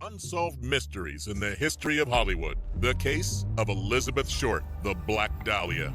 Unsolved mysteries in the history of Hollywood. The case of Elizabeth Short, the Black Dahlia.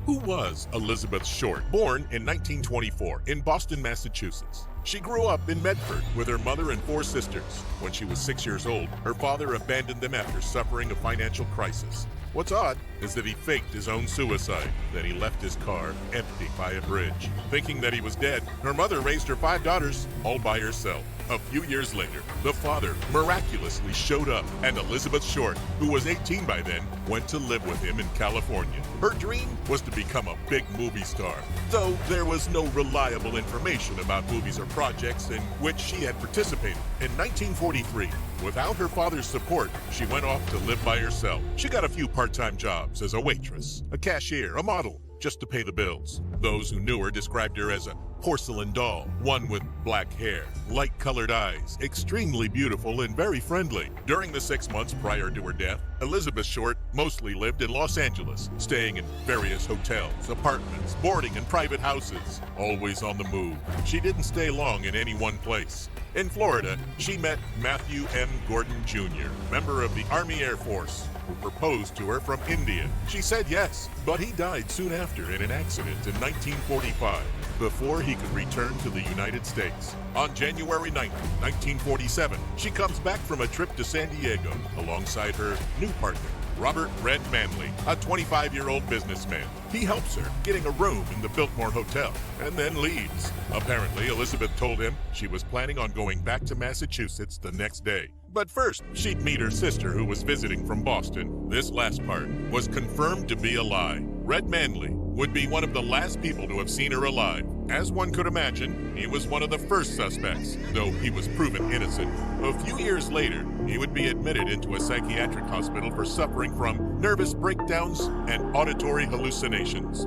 Who was Elizabeth Short? Born in 1924 in Boston, Massachusetts. She grew up in Medford with her mother and 4 sisters. When she was 6 years old, her father abandoned them after suffering a financial crisis. What's odd is that he faked his own suicide. Then he left his car empty by a bridge. Thinking that he was dead, her mother raised her 5 daughters all by herself. A few years later, the father miraculously showed up, and Elizabeth Short, who was 18 by then, went to live with him in California. Her dream was to become a big movie star, though there was no reliable information about movies or projects in which she had participated. In 1943, without her father's support, she went off to live by herself. She got a few part-time jobs as a waitress, a cashier, a model, just to pay the bills. Those who knew her described her as a porcelain doll, one with black hair, light-colored eyes, extremely beautiful and very friendly. During the 6 months prior to her death, Elizabeth Short mostly lived in Los Angeles, staying in various hotels, apartments, boarding in private houses, always on the move. She didn't stay long in any one place. In Florida, she met Matthew M. Gordon Jr., member of the Army Air Force, who proposed to her from India. She said yes, but he died soon after in an accident in 1945, before he could return to the United States. On January 9, 1947, she comes back from a trip to San Diego alongside her new partner, Robert Red Manley, a 25-year-old businessman. He helps her getting a room in the Biltmore Hotel and then leaves. Apparently, Elizabeth told him she was planning on going back to Massachusetts the next day. But first, she'd meet her sister who was visiting from Boston. This last part was confirmed to be a lie. Red Manley would be one of the last people to have seen her alive. As one could imagine, he was one of the first suspects, though he was proven innocent. A few years later, he would be admitted into a psychiatric hospital for suffering from nervous breakdowns and auditory hallucinations.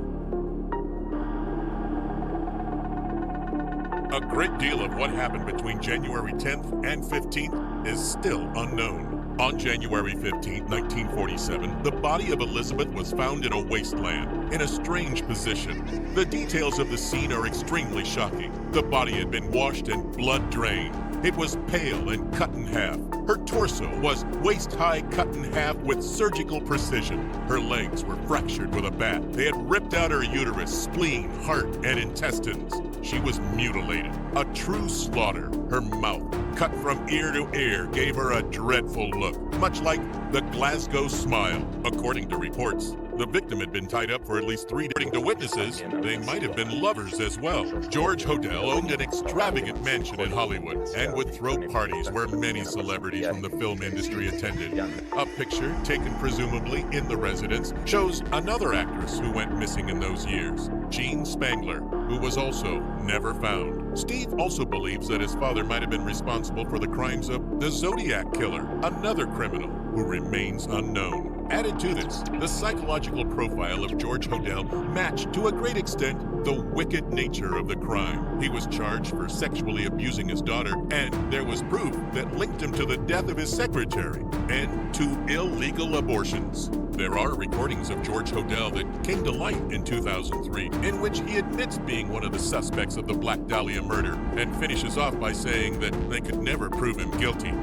A great deal of what happened between January 10th and 15th is still unknown. On January 15, 1947, the body of Elizabeth was found in a wasteland, in a strange position. The details of the scene are extremely shocking. The body had been washed and blood drained. It was pale and cut in half. Her torso was waist-high cut in half with surgical precision. Her legs were fractured with a bat. They had ripped out her uterus, spleen, heart, and intestines. She was mutilated. A true slaughter. Her mouth, cut from ear to ear, gave her a dreadful look, much like the Glasgow Smile. According to reports, the victim had been tied up for at least 3 days. According to witnesses, they might have been lovers as well. George Hodel owned an extravagant mansion in Hollywood and would throw parties where many celebrities from the film industry attended. A picture taken presumably in the residence shows another actress who went missing in those years, Jean Spangler, who was also never found. Steve also believes that his father might have been responsible for the crimes of the Zodiac Killer, another criminal who remains unknown. Added to this, the psychological profile of George Hodel matched to a great extent the wicked nature of the crime. He was charged for sexually abusing his daughter, and there was proof that linked him to the death of his secretary and to illegal abortions. There are recordings of George Hodel that came to light in 2003, in which he admits being one of the suspects of the Black Dahlia murder and finishes off by saying that they could never prove him guilty.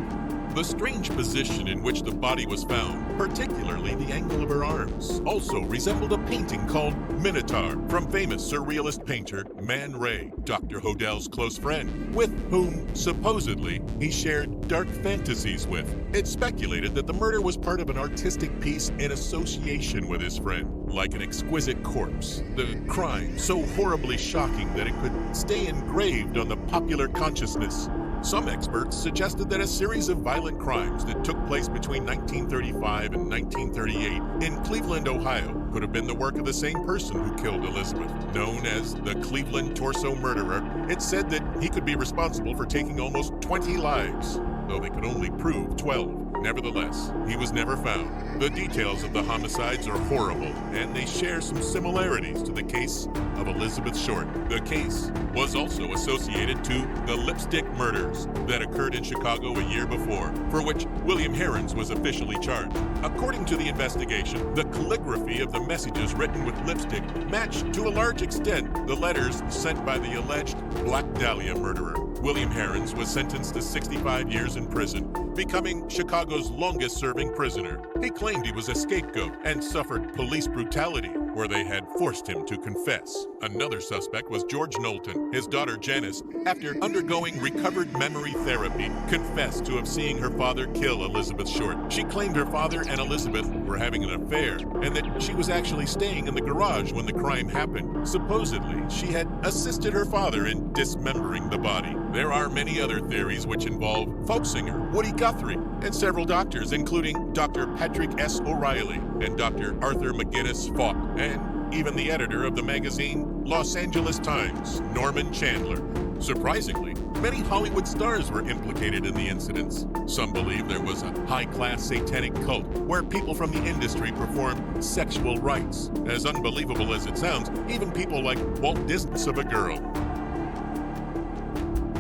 The strange position in which the body was found, particularly the angle of her arms, also resembled a painting called Minotaur from famous surrealist painter Man Ray, Dr. Hodel's close friend, with whom, supposedly, he shared dark fantasies with. It's speculated that the murder was part of an artistic piece in association with his friend, like an exquisite corpse. The crime so horribly shocking that it could stay engraved on the popular consciousness. Some experts suggested that a series of violent crimes that took place between 1935 and 1938 in Cleveland, Ohio, could have been the work of the same person who killed Elizabeth. Known as the Cleveland Torso Murderer, it's said that he could be responsible for taking almost 20 lives. though they could only prove 12. Nevertheless, he was never found. The details of the homicides are horrible, and they share some similarities to the case of Elizabeth Short. The case was also associated to the lipstick murders that occurred in Chicago a year before, for which William Herons was officially charged. According to the investigation, the calligraphy of the messages written with lipstick matched to a large extent the letters sent by the alleged Black Dahlia murderer. William Herons was sentenced to 65 years in prison, becoming Chicago's longest-serving prisoner. He claimed he was a scapegoat and suffered police brutality, where they had forced him to confess. Another suspect was George Knowlton. His daughter Janice, after undergoing recovered memory therapy, confessed to have seen her father kill Elizabeth Short. She claimed her father and Elizabeth were having an affair, and that she was actually staying in the garage when the crime happened. Supposedly, she had assisted her father in dismembering the body. There are many other theories which involve folk singer Woody Guthrie and several doctors, including Dr. Patrick S. O'Reilly and Dr. Arthur McGinnis Falk, and even the editor of the magazine Los Angeles Times, Norman Chandler. Surprisingly, many Hollywood stars were implicated in the incidents. Some believe there was a high-class satanic cult where people from the industry performed sexual rites. As unbelievable as it sounds, even people like Walt Disney of a girl.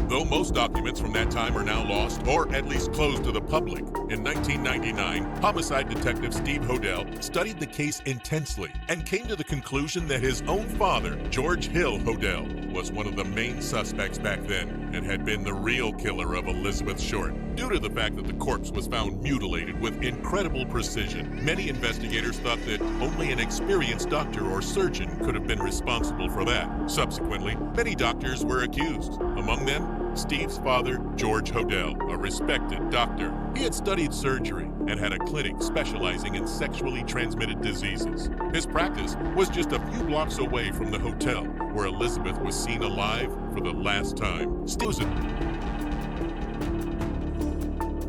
Though most documents from that time are now lost, or at least closed to the public, in 1999, homicide detective Steve Hodel studied the case intensely and came to the conclusion that his own father, George Hill Hodel, was one of the main suspects back then and had been the real killer of Elizabeth Short. Due to the fact that the corpse was found mutilated with incredible precision, many investigators thought that only an experienced doctor or surgeon could have been responsible for that. Subsequently, many doctors were accused. Among them, Steve's father, George Hodel, a respected doctor. He had studied surgery and had a clinic specializing in sexually transmitted diseases. His practice was just a few blocks away from the hotel where Elizabeth was seen alive for the last time.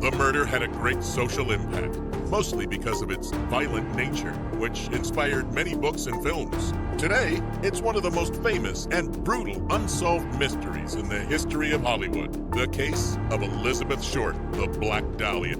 The murder had a great social impact, mostly because of its violent nature, which inspired many books and films. Today, it's one of the most famous and brutal unsolved mysteries in the history of Hollywood. The case of Elizabeth Short, the Black Dahlia.